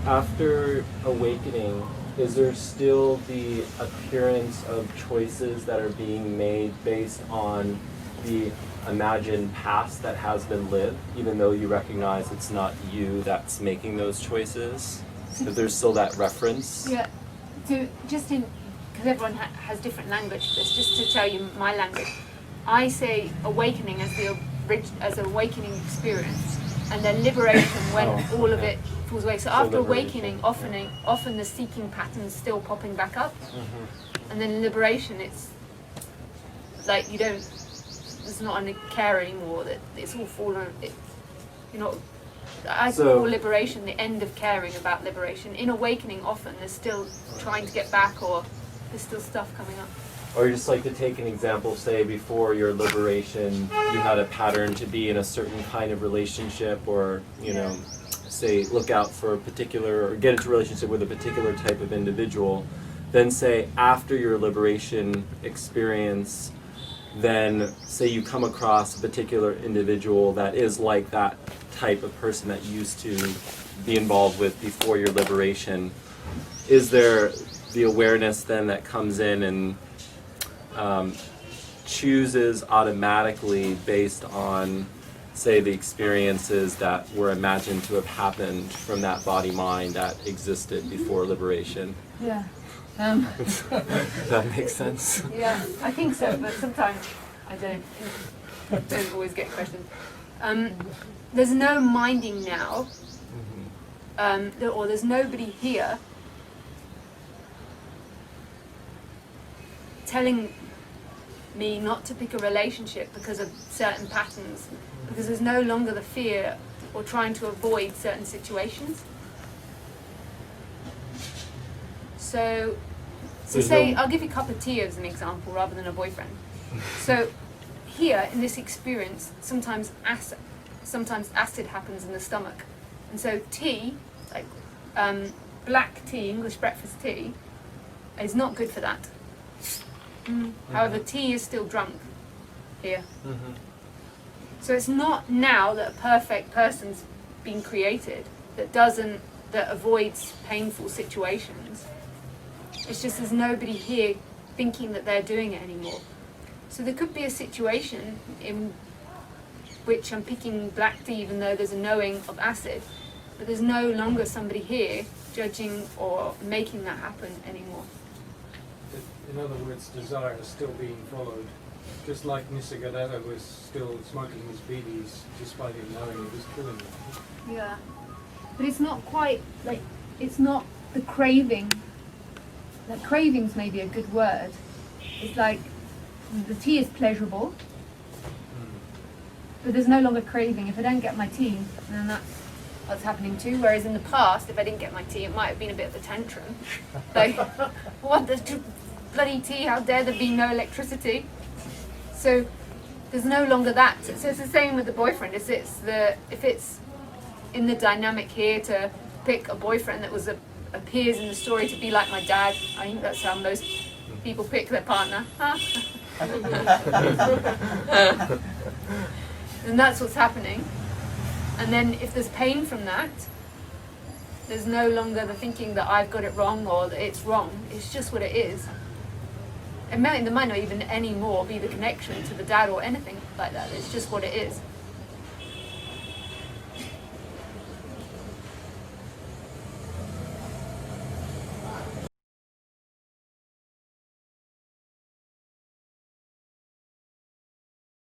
after awakening, is there still the appearance of choices that are being made based on the imagined past that has been lived, even though you recognize it's not you that's making those choices? If there's still that reference? Yeah. So just in, because everyone has different language for this, just to tell you my language, I say awakening as as an awakening experience, and then liberation when all of it falls away. So after awakening, often the seeking pattern's still popping back up, and then liberation, it's like you don't. There's not a care anymore. That it's all fallen. You're not. I call liberation the end of caring about liberation. In awakening, often there's still trying to get back, or there's still stuff coming up. Or just like to take an example, say before your liberation, you had a pattern to be in a certain kind of relationship, or you know, say look out for a particular, or get into a relationship with a particular type of individual. Then say after your liberation experience, then say you come across a particular individual that is like that type of person that you used to be involved with before your liberation. Is there the awareness then that comes in and chooses automatically based on, say, the experiences that were imagined to have happened from that body-mind that existed before liberation? Yeah. That makes sense? Yeah, I think so, but sometimes I don't always get questions. There's no minding now, or there's nobody here telling me not to pick a relationship because of certain patterns, because there's no longer the fear or trying to avoid certain situations. So say, I'll give you a cup of tea as an example rather than a boyfriend. So here in this experience, sometimes acid happens in the stomach. And so tea, like black tea, English breakfast tea, is not good for that. However, tea is still drunk here. So it's not now that a perfect person's been created that avoids painful situations. It's just there's nobody here thinking that they're doing it anymore. So there could be a situation in which I'm picking black tea even though there's a knowing of acid, but there's no longer somebody here judging or making that happen anymore. In other words, desire is still being followed. Just like Nisargadatta was still smoking his bidis despite him knowing it was killing him. Yeah. But it's not quite like, it's not the craving. Like cravings may be a good word. It's like the tea is pleasurable, but there's no longer craving. If I don't get my tea, then that's what's happening too. Whereas in the past, if I didn't get my tea, it might have been a bit of a tantrum. Like, what the bloody tea? How dare there be no electricity? So there's no longer that. So it's the same with the boyfriend. If it's in the dynamic here to pick a boyfriend that appears in the story to be like my dad. I think that's how most people pick their partner. And that's what's happening. And then if there's pain from that, there's no longer the thinking that I've got it wrong or that it's wrong. It's just what it is. There might not even anymore be the connection to the dad or anything like that. It's just what it is.